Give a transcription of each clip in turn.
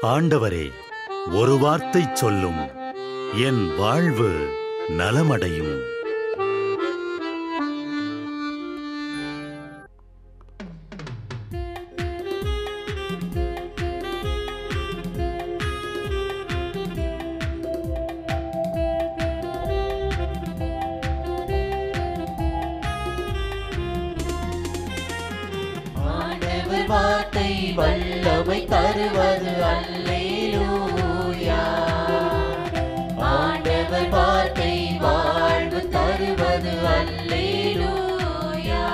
ஆண்டவரே, ஒரு வார்த்தை சொல்லும், என் வாழ்வு நலமடையும். வார்த்தை வல்லமை தருவது அல்லேலூயா. ஆண்டவர் வார்த்தை வாழ்வு தருவது அல்லேலூயா.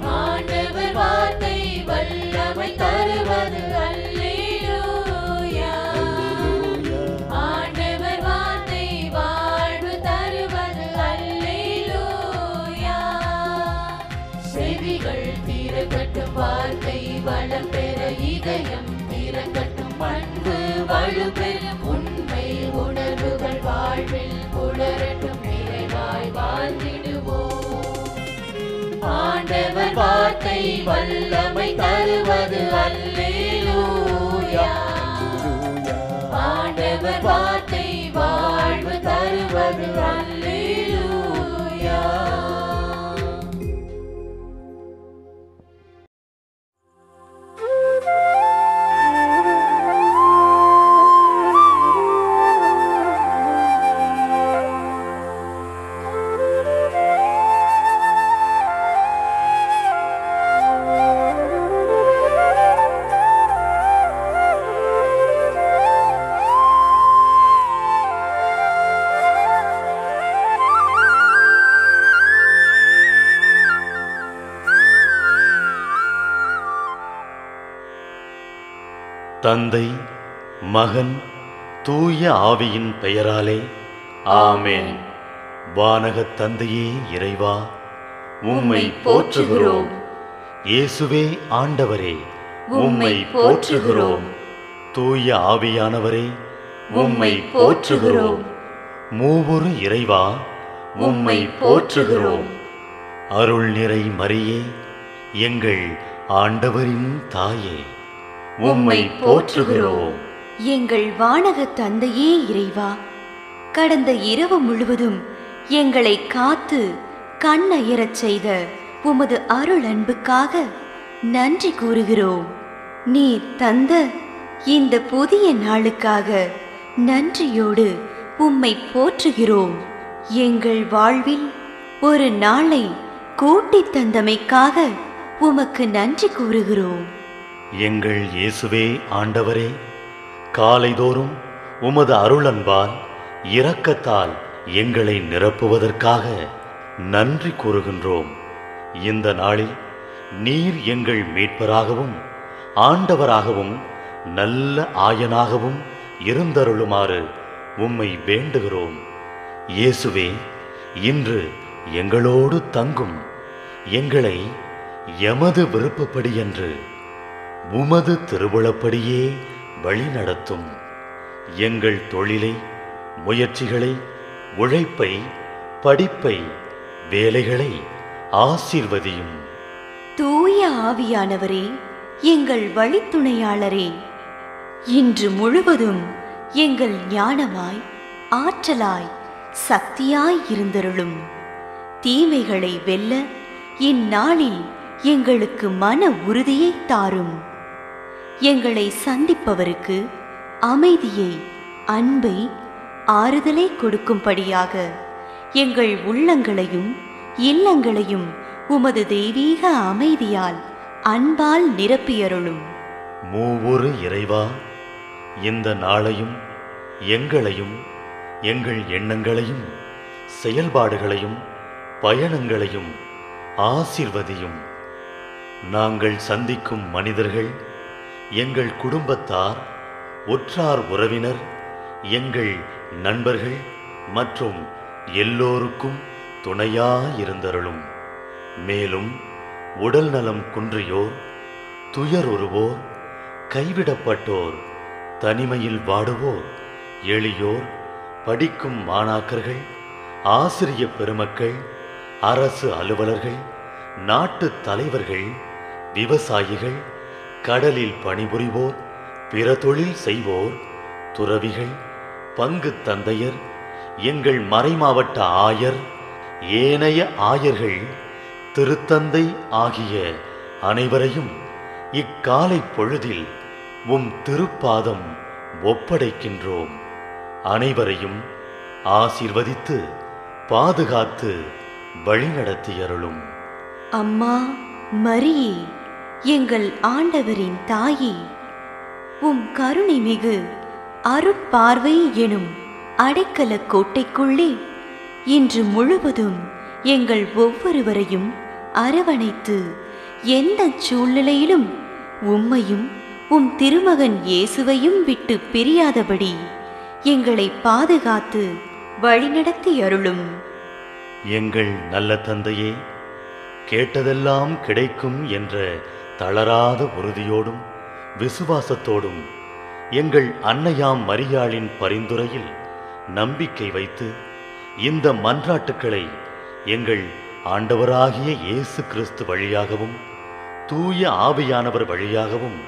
ஆண்டவர் வார்த்தை வல்லமை தருவது அல்லேலூயா. ஆண்டவர் வார்த்தை வாழ்வு தருவது அல்லேலூயா. செவிகள் திறக்கட்டும், வார்த்தை வளம் பெற இதயம் திறக்கட்டும், அன்பு வலுப்பெறும், உண்மை உணர்வுகள் வாழ்வில் புலரட்டும், நிறைவாய் வாழ்ந்திடுவோம். ஆண்டவர் வார்த்தை வல்லமை தருவது அல்லேலூயா. ஆண்டவர் வார்த்தை வாழ்வு தருவது அல்லேலூயா. தந்தை, மகன், தூய ஆவியின் பெயராலே ஆமென். வானகத் தந்தையே இறைவா, உம்மை போற்றுகிறோம். இயேசுவே ஆண்டவரே, உம்மை போற்றுகிறோம். தூய ஆவியானவரே, உம்மை போற்றுகிறோம். மூவொரு இறைவா, உம்மை போற்றுகிறோம். அருள் நிறை மரியே, எங்கள் ஆண்டவரின் தாயே, உம்மை போற்றுகிறோம். எங்கள் வானக தந்தையே இறைவா, கடந்த இரவு முழுவதும் எங்களை காத்து கண்ணயரச் செய்த உமது அருள் அன்புக்காக நன்றி கூறுகிறோம். நீர் தந்த இந்த புதிய நாளுக்காக நன்றியோடு உம்மை போற்றுகிறோம். எங்கள் வாழ்வில் ஒரு நாளை கூட்டித் தந்தமைக்காக உமக்கு நன்றி கூறுகிறோம். எங்கள் இயேசுவே ஆண்டவரே, காலைதோறும் உமது அருளன்பால் இரக்கத்தால் எங்களை நிரப்புவதற்காக நன்றி கூறுகின்றோம். இந்த நாளில் நீர் எங்கள் மீட்பராகவும் ஆண்டவராகவும் நல்ல ஆயனாகவும் இருந்தருளுமாறு உம்மை வேண்டுகிறோம். இயேசுவே, இன்று எங்களோடு தங்கும், எங்களை எமது விருப்பப்படி என்று உமது திருவுளப்படியே வழிநடத்தும். எங்கள் தொழிலை, முயற்சிகளை, உழைப்பை, படிப்பை, வேலைகளை ஆசீர்வதியும். தூய ஆவியானவரே, எங்கள் வழித்துணையாளரே, இன்று முழுவதும் எங்கள் ஞானமாய், ஆற்றலாய், சக்தியாய் இருந்தருளும். தீமைகளை வெல்ல இந்நாளில் எங்களுக்கு மன உறுதியை தாரும். எங்களை சந்திப்பவருக்கு அமைதியை, அன்பை, ஆறுதலை கொடுக்கும்படியாக எங்கள் உள்ளங்களையும் இல்லங்களையும் உமது தெய்வீக அமைதியால், அன்பால் நிரப்பியருளும். மூவொரு இறைவா, இந்த நாளையும் எங்களையும், எங்கள் எண்ணங்களையும், செயல்பாடுகளையும், பயணங்களையும் ஆசீர்வதியும். நாங்கள் சந்திக்கும் மனிதர்கள், எங்கள் குடும்பத்தார், உற்றார் உறவினர், எங்கள் நண்பர்கள் மற்றும் எல்லோருக்கும் துணையாயிருந்தருளும். மேலும் உடல் நலம் குன்றியோர், துயருறுவோர், கைவிடப்பட்டோர், தனிமையில் வாடுவோர், எளியோர், படிக்கும் மாணாக்கர்கள், ஆசிரிய பெருமக்கள், அரசு அலுவலர்கள், நாட்டு தலைவர்கள், விவசாயிகள், கடலில் பணிபுரிவோர், பிற தொழில் செய்வோர், துறவிகள், பங்கு தந்தையர், எங்கள் மறைமாவட்ட ஆயர், ஏனைய ஆயர்கள், திருத்தந்தை ஆகிய அனைவரையும் இக்காலை பொழுதில் உம் திருப்பாதம் ஒப்படைக்கின்றோம். அனைவரையும் ஆசீர்வதித்து பாதுகாத்து வழிநடத்தியருளும். அம்மா மரியே, எங்கள் ஆண்டவரின் தாயே, உம் கருணை மிகு அருட்பார்வை எனும் அடைக்கல கோட்டைக்குள்ளே இன்று முழுவதும் எங்கள் ஒவ்வொருவரையும் அரவணைத்து எந்த சூழ்நிலையிலும் உம்மையும் உம் திருமகன் இயேசுவையும் விட்டு பிரியாதபடி எங்களை பாதுகாத்து வழிநடத்தி அருளும். எங்கள் நல்ல தந்தையே, கேட்டதெல்லாம் கிடைக்கும் என்ற தளராத உறுதியோடும் விசுவாசத்தோடும் எங்கள் அன்னையாம் மரியாளின் பரிந்துரையில் நம்பிக்கை வைத்து இந்த மன்றாட்டுக்களை எங்கள் ஆண்டவராகிய இயேசு கிறிஸ்து வழியாகவும் தூய ஆவியானவர் வழியாகவும்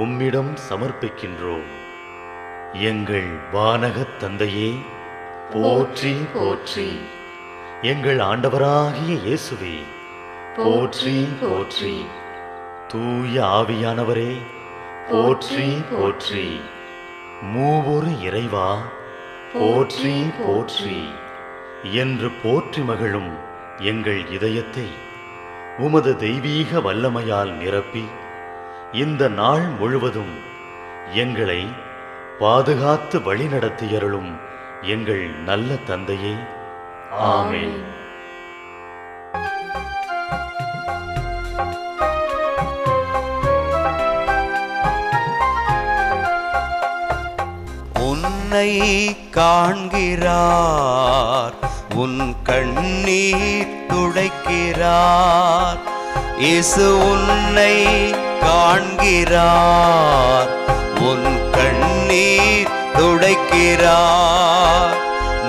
உம்மிடம் சமர்ப்பிக்கின்றோம். எங்கள் வானகத் தந்தையே, போற்றி போற்றி. எங்கள் ஆண்டவராகிய இயேசுவே, போற்றி போற்றி. தூய ஆவியானவரே, போற்றி போற்றி. மூவொரு இறைவா, போற்றி போற்றி என்று போற்றி மகிழும் எங்கள் இதயத்தை உமது தெய்வீக வல்லமையால் நிரப்பி இந்த நாள் முழுவதும் எங்களை பாதுகாத்து வழிநடத்தியருளும் எங்கள் நல்ல தந்தையே. ஆமென். உன்னை காண்கிறார், உன் கண்ணீர் துடைக்கிறார். இயேசு உன்னை காண்கிறார், உன் கண்ணீர் துடைக்கிறார்.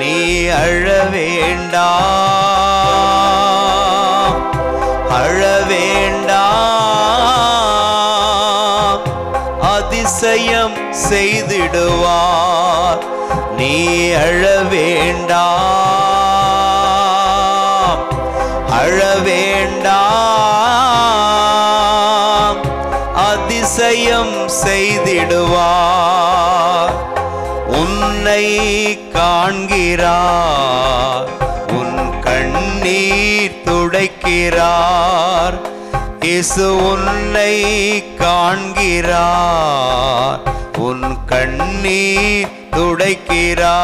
நீ அழ வேண்டாம், அழ வேண்டாம், அதிசயம் செய்திடுவார். நீ அழ வேண்டாம், அழ வேண்டாம், அதிசயம் செய்திடுவார். உன்னை காண்கிறார், உன் கண்ணீர் துடைக்கிறார். இயேசு உன்னை காண்கிறார், உன் கண்ணீர் துடைக்கிறார்.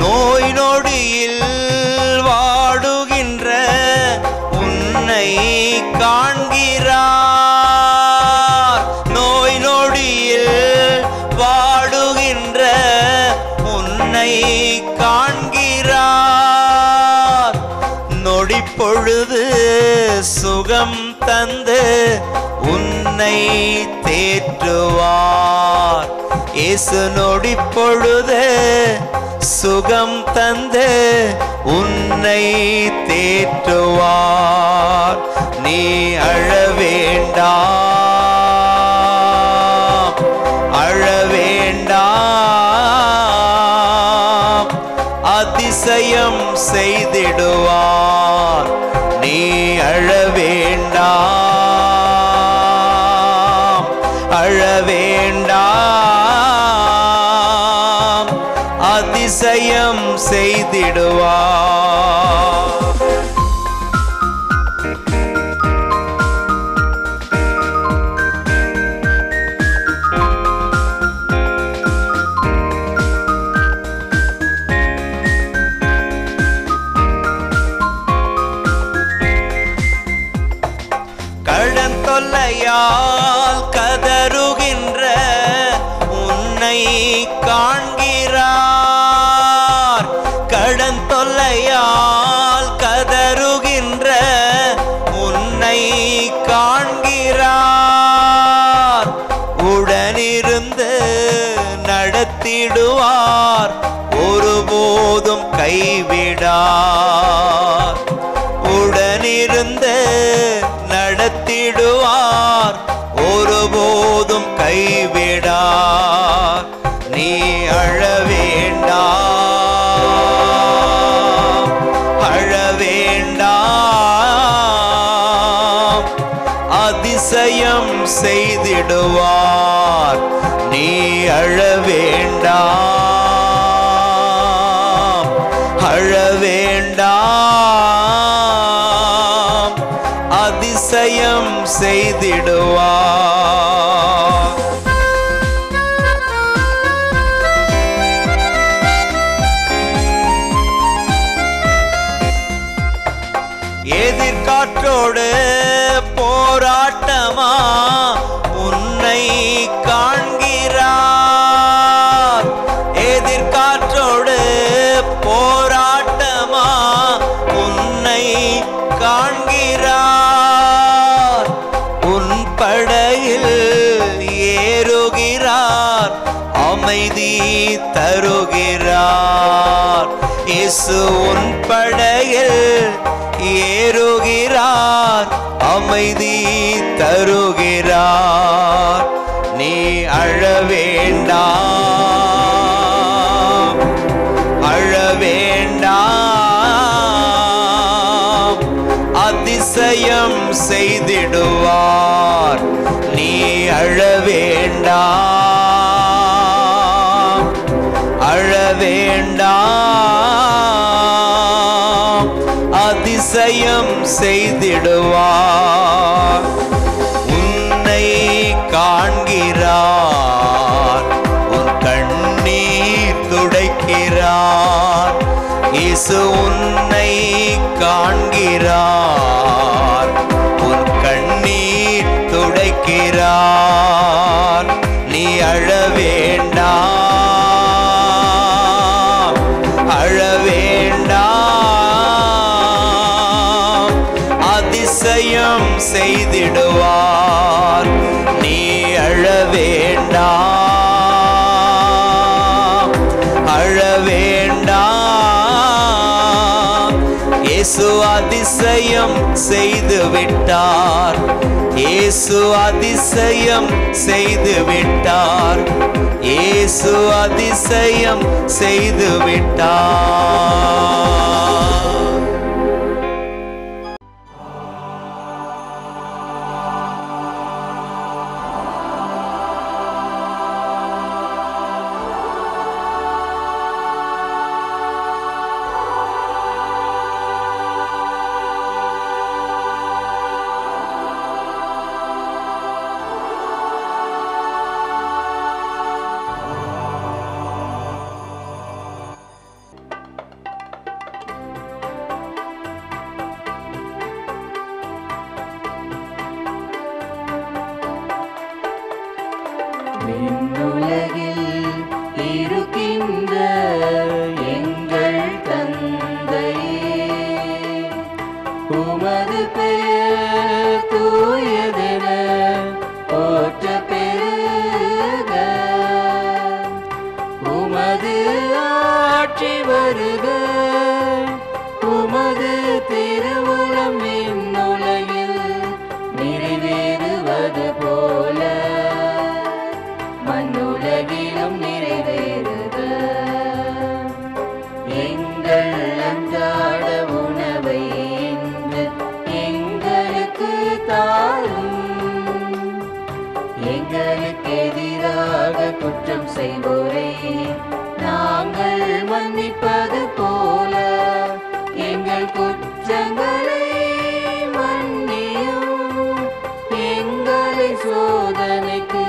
நோய் நொடியில் வாடுகின்ற உன்னை காண்கிறார். நோய் நொடியில் வாடுகின்ற உன்னை காண்கிறார். நொடி பொழுது சுகம் தந்து உன்னை தேற்றுவார். இயேசு நொடி பொழுது சுகம் தந்து உன்னை தேற்றுவார். நீ அழ வேண்டாம், அழ வேண்டாம், அதிசயம் செய்திடுவார். நீ அழ வேண்டாம், அழ வேண்டாம், அதிசயம் செய்திடுவார். கடன் தொல்லையால் கதறுகின்ற உன்னை காண்கிறார். கடன் தொல்லையால் கதறுகின்ற உன்னை ஒருபோதும் கைவிடார். உடனிருந்து நடத்திடுவார், ஒருபோதும் கைவிடார். நீ அழ வேண்டாம், அழ வேண்டாம், அதிசயம் செய்திடுவார். நீ அழ வேண்டாம், அழ வேண்டாம், அதிசயம் செய்திடுவார். எதிர்காற்றோடு போராட்டமா உன்னை காண்கிறார். எதிர்காற்றோடு போராட்டமா உன்னை காண்கிறார். உன் படையில் ஏறுகிறார், அமைதி தருகிறார். இயேசு உன் படையில் ஏறுகிறார், அமைதி தருகிறார். நீ அழ வேண்டாம், அழ வேண்டாம், அதிசயம் செய்திடுவார். நீ அழ வேண்டாம், அழ வேண்டாம், அதிசயம் செய்திடுவார். உன்னை காண்கிறார், உன் கண்ணீர் துடைக்கிறார். இயேசு உன்னை காண்கிறார், உன் கண்ணீர் துடைக்கிறார். நீ அழ வேண்டாம், அழ வேண்டாம், அதிசயம் செய்திடுவார். நீ அழ வேண்டாம், அழ வேண்டாம், இயேசு அதிசயம் செய்து விட்டார். இயேசு அதிசயம் செய்து விட்டார். இயேசு அதிசயம் செய்து விட்டார். விண்ணுலகில் இருக்கின்ற எங்கள் தந்தையே, உமது பெயர் தூயதென போற்றப் பெறுக. உமது ஆட்சி வருக. உமது திருவுளம் விண்ணுலகில் நிறைவேறுவது போல மண்ணுலகிலும் நிறைவேறுக. எங்கள் அன்றாட உணவை இன்று எங்களுக்கு தாரும். எங்களுக்கு எதிராக குற்றம் செய்வோரை நாங்கள் மன்னிப்பது போல எங்கள் குற்றங்களை மன்னியும். எங்களை சோதனைக்கு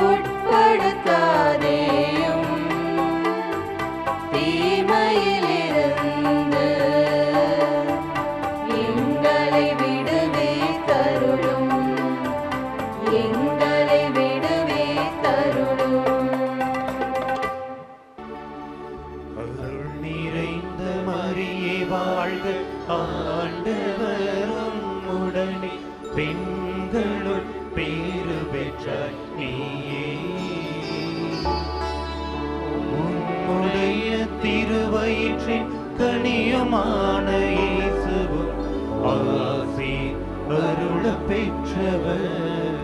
உட்படுத்தாதேயும், தீமையிலிருந்து எங்களை விடுவித்தருளும். எங்களை விடுவித்தருளும். அருள் நிறைந்த மரியே வாழ்க, ஆண்டவரும் உடனே பெண்களுள் பேறு பெற்றாய் நீயே. உம்முடைய திருவயிற்றின் கனியுமான இயேசுவும் ஆசி அருள பெற்றவர்.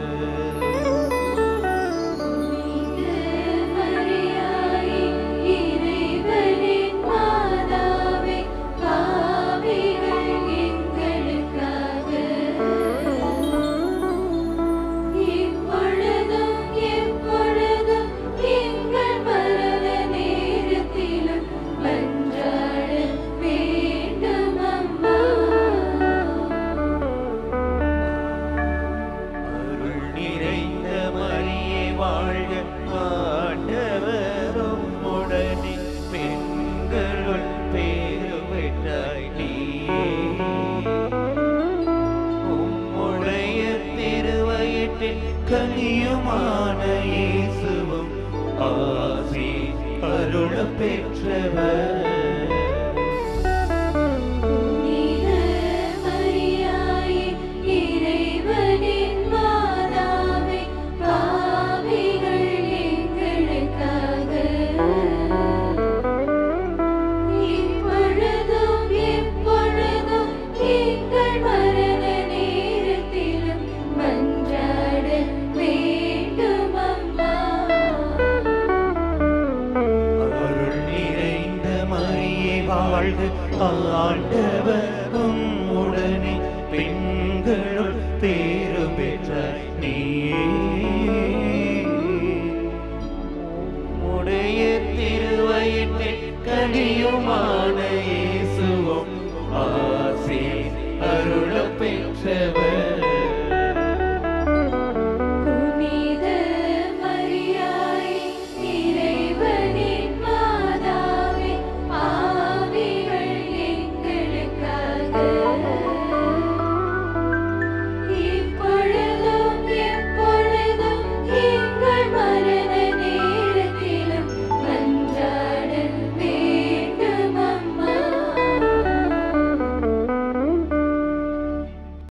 கனியுமான இயேசுவும் ஆசி அருள பெற்றவர். ஆண்டவரும் உடனே பெண்களுள் பேறு பெற்ற நீயே உடைய திருவயிற்றின் கனியுமான